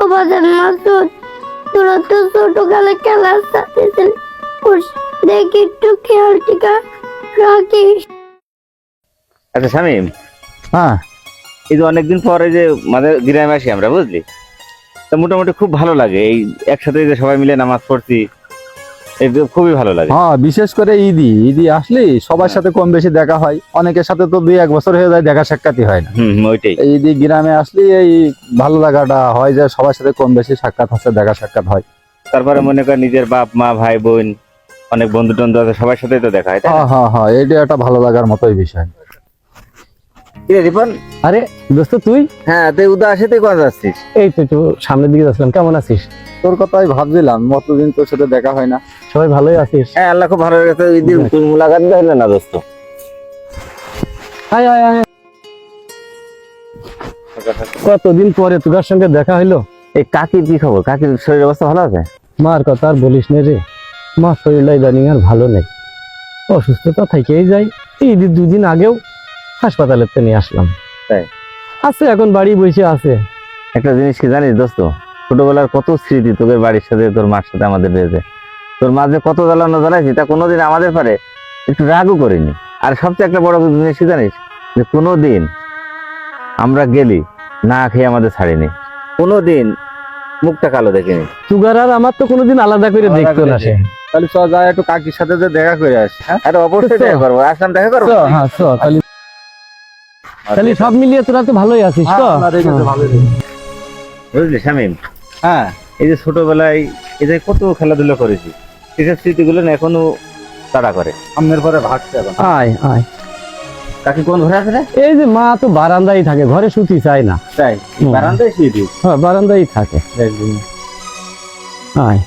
ও বাজার মাসুদ, তোরা তো ছোটকালে খেলার সাথে ছিলি, দেখি একটু খেয়াল টিকা রাখিস। আচ্ছা শামীম, হ্যাঁ এই যে অনেকদিন পরে যে মাঝে গ্রামে আসি আমরা, বুঝলি, তা মোটামুটি খুব ভালো লাগে এই একসাথে যে সবাই মিলে নামাজ পড়ছি, এই যে খুবই ভালো লাগে। হ্যাঁ, বিশেষ করে ঈদি আসলে সবার সাথে কম বেশি দেখা হয়, অনেকের সাথে তো 2-1 বছর হয়ে যায় দেখা সাক্ষাৎই হয় না। ওইটাই। এই ঈদি গ্রামে আসলে এই ভালো লাগাটা হয় যে সবার সাথে কম বেশি সাক্ষাৎ আছে, দেখা সাক্ষাৎ হয়। তারপরে মনে কর নিজের বাপ মা ভাই বোন অনেক বন্ধু টন্ধু আছে, সবার সাথে তো দেখা হয়, তাই না? হ্যাঁ, এটা একটা ভালো লাগার মতোই বিষয়। কি রে রিপন? আরে দোস্ত তুই? হ্যাঁ, তুই উদা আসে, তুই কোথায় যাচ্ছিস? এই তো একটু সামনের দিকে যাচ্ছিলাম। কেমন আছিস? তোর কথাই ভাবছিলাম, কতদিন তোর সাথে দেখা হয় না। সবাই ভালোই আছিস? হ্যাঁ, আল্লাহ খুব ভালো রেখেছে। ঈদের তুই মুলাকাত হইলো না দোস্ত? আয় আয় আয়, কতদিন পরে তোর সঙ্গে দেখা হইলো। এই কাকির কি খবর? কাকির শরীর অবস্থা ভালো আছে? মার কথা আর বলিস নে রে, মা শরীরটা ইদানিং আর ভালো নেই, অসুস্থতা থেকেই যায়। এই 2 দিন আগেও হাসপাতালেতে নিয়ে আসলাম। তাই? আছে, এখন বাড়ি বসে আছে। একটা জিনিস কি জানিস দোস্ত, ছোটবেলার কত স্মৃতি তোদের বাড়ির সাথে, তোর মার সাথে আমাদের রয়েছে। তোর মা যে কত জ্বালানো জ্বালাইছি, তা কোনোদিন আমাদের পারে একটু রাগও করিনি। আর সবচেয়ে একটা বড় জিনিস কি জানিস, যে কোনোদিন আমরা গেলি না খেয়ে আমাদের ছাড়িনি, কোনোদিন মুখটা কালো দেখিনি। সুগার আর আমার তো কোনোদিন আলাদা করে দেখতো না সে। তাহলে চ যায় একটু কাকির সাথে যে দেখা করে আসি। হ্যাঁ, আরে অবশ্যই দেখা করবো, আসলাম দেখা করবো। হ্যাঁ তাহলে সব মিলিয়ে তোরা তো ভালোই আছিস তো? বুঝলি শামীম, হ্যাঁ, এই যে ছোটবেলায় এই যে কত খেলাধুলা করেছি, সেসব স্মৃতিগুলো না এখনো তাড়া করে। সামনের পরে ভাগছে এখন। আয় আয়। কাকি কোন ঘরে আছে রে? এই যে মা তো বারান্দায় থাকে, ঘরে শুতে চায় না। তাই? বারান্দায় শুয়ে দিই। হ্যাঁ, বারান্দায় থাকে। আয়।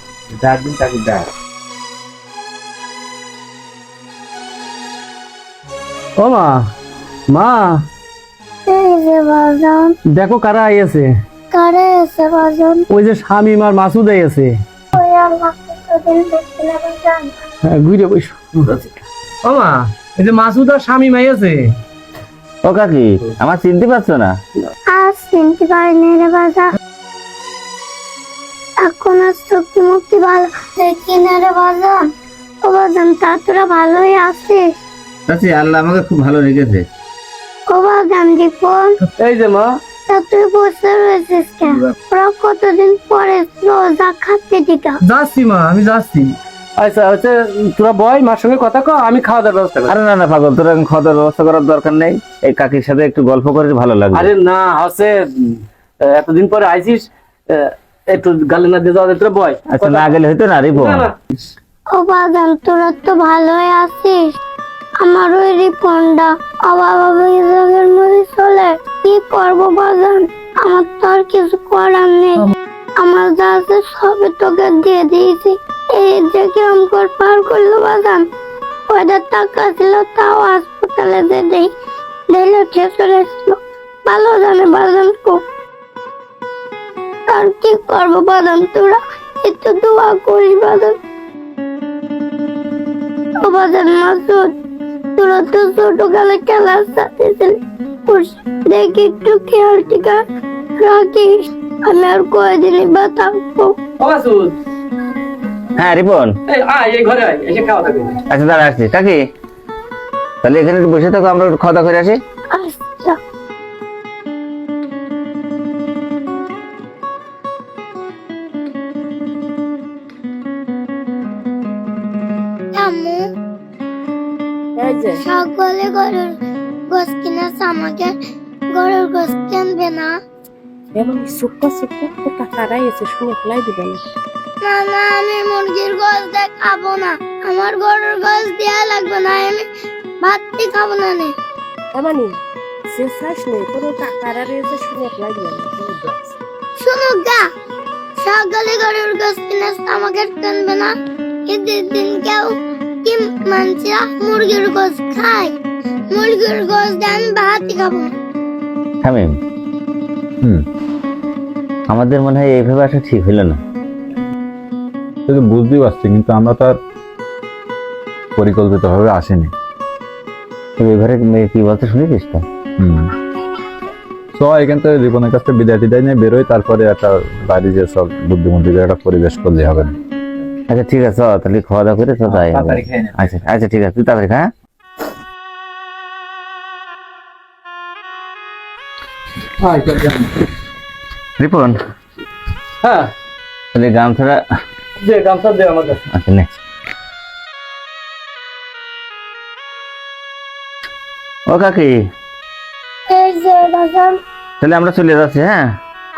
ডাক দিন কাকি, ডাক। ও মা, মা এই যে বাজান, দেখো কারা আইছে। কারে এসে বাজান? ওই যে শামীম আর মাসুদ আইছে। ওই আল্লাহ কতদিন দেখছি না বাজান। হ্যাঁ, ঘুরে বসো। ও মা, এই যে মাসুদ আর শামীম আইছে। ও কাকি, আমার চিনতে পারছো না? আজ চিনতে পারিনি রে বাজান, এখন আর চোখে মুক্তি ভালো দেখি না রে বাজান। ও বাজান, তা তোরা ভালোই আছিস? চাচি, আল্লাহ আমাকে খুব ভালো রেখেছে। ও বাজান রিপন, এই যে মা, তা তুই বসে রয়েছিস কেন? ওরা কতদিন পরে রোজা খাচ্ছে টিকা। যাচ্ছি মা, আমি যাচ্ছি। আচ্ছা আচ্ছা, তোরা বয়, মার সঙ্গে কথা কও, আমি খাওয়া দাওয়ার ব্যবস্থা করি। আরে না না পাগল, তোর এখন খাওয়া দাওয়ার ব্যবস্থা করার দরকার নেই। এই কাকির সাথে একটু গল্প করে ভালো লাগবে। আরে না হচ্ছে, এতদিন পরে আইছিস, একটু গালে না দিয়ে যাওয়া, তোরা বয়। আচ্ছা, না গেলে হইতো না রিপন। না, না। ও বাজান, তোরা তো ভালোই আছিস। আমার ওই রিপনটা অভাবের মধ্যে চলে, কি করবো বাজান? আমার তো আর কিছু করার নেই। আমার যা আছে সবে তোকে দিয়ে দিয়েছি। এই যে কিরম করে পার করলো বাজান, কয়টা টাকা ছিল তাও হাসপাতালে দিয়ে দেই, দিলে খেয়ে চলে এসলো। ভালো জানে বাজান খুব। আর কি করবো বাজান, তোরা একটু দোয়া করিস বাজান। ও বাজান মাসুদ, তোরা তো ছোটকালে খেলার সাথে ছিলি, দেখি একটু খেয়াল টিকা রাখিস। আমি আর কয়দিনই বা থাকবো। ও মাসুদ, হ্যাঁ রিপন, এই ঘরে আয়, এসে খাওয়া দাওয়া করি। আচ্ছা দাঁড়া আসছি। কাকি, তাহলে এখানে একটু বসে থাকো, আমরা একটু খাওয়া দাওয়া করে আসি। আচ্ছা। আম্মু, সকলে গরুর গোস কিনেছে, আমাকে গরুর গোস কিনবে না? এবং সুক্কা কাকারাই এসে শুনে ফেলাই দিবে না। না না, আমি মুরগির গোস দিয়ে খাবো না, আমার গরুর গোস দেয়া লাগবে না, আমি ভাতটি খাবো না নে। এমানি সে চাস নেই, কোনো কাকারা এসে শুনে ফেলাই দিবে না। শুনুক গা, সকলে গরুর গোস কিনেছে, আমাকে কিনবে না? ঈদের দিন কেউ কি মানুষরা মুরগির গোস খায়? মুরগির গোস দিয়ে আমি ভাতই খাবো না। শামীম, আমাদের মনে হয় এইভাবে আসা ঠিক হইলো না। তুই তো বুঝতেই পারছি, কিন্তু আমরা তো আর পরিকল্পিত ভাবে আসেনি। তুই এবারে মেয়ে কি বলতে শুনেছিস তো? হুম, চ তো এখান থেকে রিপনের কাছে বিদায় টিদায় নিয়ে বেরোই, তারপরে একটা বাড়ি যে সব বুদ্ধিমন্ত্রীদের একটা পরিবেশ করলে হবে না। আচ্ছা ঠিক আছে, তাহলে খাওয়া দাওয়া করে তো তাই হবে। তাড়াতাড়ি খেয়ে নে। আচ্ছা আচ্ছা ঠিক আছে, তুই তাড়াতাড়ি খা। রিপন, হ্যাঁ, তাহলে গামছাটা যে গামছা দে আমার কাছে। আচ্ছা নে। ও কাকি, এই যে বাজান, তাহলে আমরা চলে যাচ্ছি। হ্যাঁ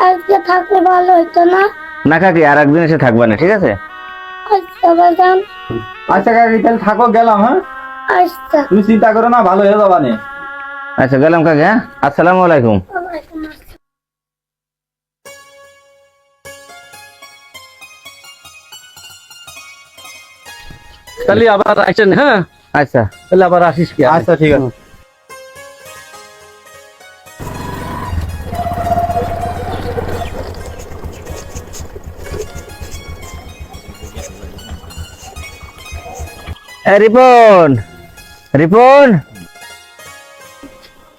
আজকে থাকলে ভালো হতো না? না কাকি, আর একদিন এসে থাকবা না, ঠিক আছে? আচ্ছা বাজান, আচ্ছা কাকি তাহলে থাকো, গেলাম। হ্যাঁ, আচ্ছা। তুমি চিন্তা করো না, ভালো হয়ে যাবা নে। আচ্ছা গেলাম কাকি। হ্যাঁ, আসসালামু আলাইকুম। ওয়ালাইকুম আসসালাম। তাহলে আবার আসেন। হ্যাঁ, আচ্ছা তাহলে আবার আসিস কি? আচ্ছা ঠিক আছে। রিপন, রিপন,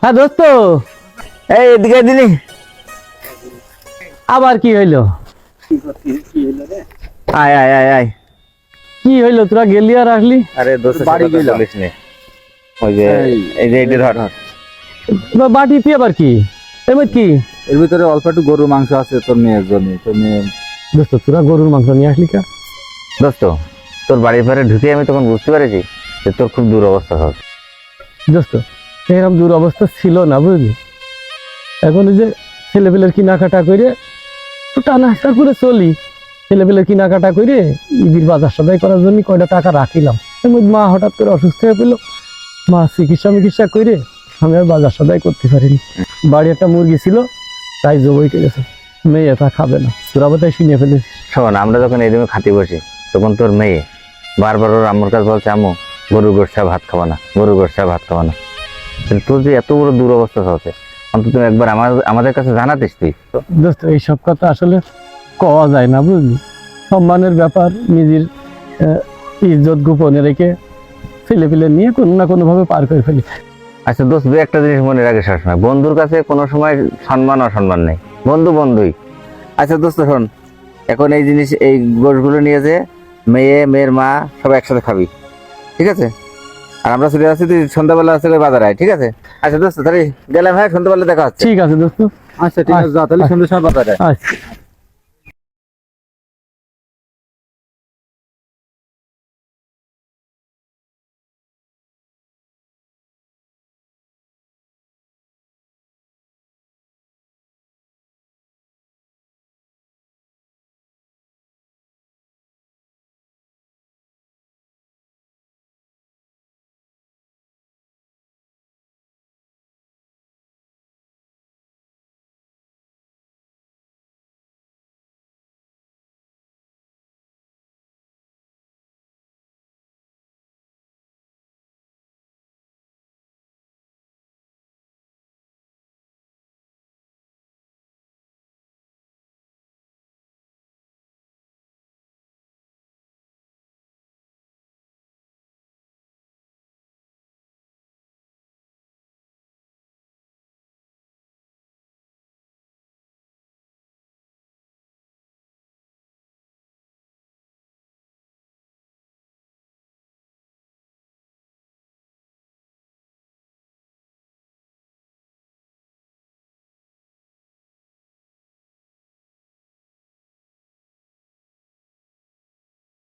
হ্যাঁ দোস্ত, এই এদিকে দিলি। আবার কি হইলো? আয় আয় আয় আয়। কি হইলো, তোরা গেলি আর আসলি? আরে দোস্ত বাড়ি গেলাম। ওই যে এই যে এইটা ধর। তোরা বাটি তুই আবার কি এবার কি? এর ভিতরে অল্প একটু গরুর মাংস আছে তোর মেয়ের জন্য। তোর মেয়ে দোস্ত তোরা গরুর মাংস নিয়ে আসলি কা? দোস্ত, তোর বাড়ির পরে ঢুকে আমি তখন বুঝতে পেরেছি যে তোর খুব দুরবস্থা হবে। দোস্ত এরকম দূর অবস্থা ছিল না, বুঝলি? এখন ওই যে ছেলেপেলের কেনাকাটা করে টানা হাসা করে চলি। ছেলেপেলের কেনাকাটা করে ঈদের বাজার সদাই করার জন্য কয়টা টাকা রাখিলাম। এর মধ্যে মা হঠাৎ করে অসুস্থ হয়ে পেলো। মা চিকিৎসা করে আমি আর বাজার সদাই করতে পারিনি। বাড়ি একটা মুরগি ছিল, তাই জবই গেছে। মেয়ে তা খাবে না, তোরা বোধহয় শুনে ফেলেছিস। শোন, আমরা যখন এই রুমে খাতে বসি তখন তোর মেয়ে বারবার ওর আম্মুর কাছে বলছে, আম্মু গরুর গোষ্ঠা ভাত খাবা না, গরুর গোষ্ঠা ভাত খাবা না। তাহলে তোর যে এত বড় দুরবস্থা হচ্ছে, অন্তত একবার আমাদের কাছে জানাতিস তুই। দোস্ত এইসব কথা আসলে কওয়া যায় না, বুঝলি? সম্মানের ব্যাপার, নিজের ইজ্জত গোপনে রেখে ছেলেপেলে নিয়ে কোনো না কোনো ভাবে পার করে ফেলি। আচ্ছা দোস্ত, দু একটা জিনিস মনে রাখে সবসময়, বন্ধুর কাছে কোনো সময় সম্মান অসম্মান নেই, বন্ধু বন্ধুই। আচ্ছা দোস্ত শোন, এখন এই জিনিস, এই গোশগুলো নিয়ে যে মেয়ের মা সব একসাথে খাবি, ঠিক আছে? আর আমরা চলে যাচ্ছি, তুই সন্ধ্যাবেলা আসতে বাজারে আয়, ঠিক আছে? আচ্ছা দোস্ত তাহলে গেলাম। হ্যাঁ, সন্ধ্যাবেলা দেখা হচ্ছে। ঠিক আছে দোস্ত, আচ্ছা ঠিক আছে, যা তাহলে সন্ধ্যের সময় বাজারে। আচ্ছা।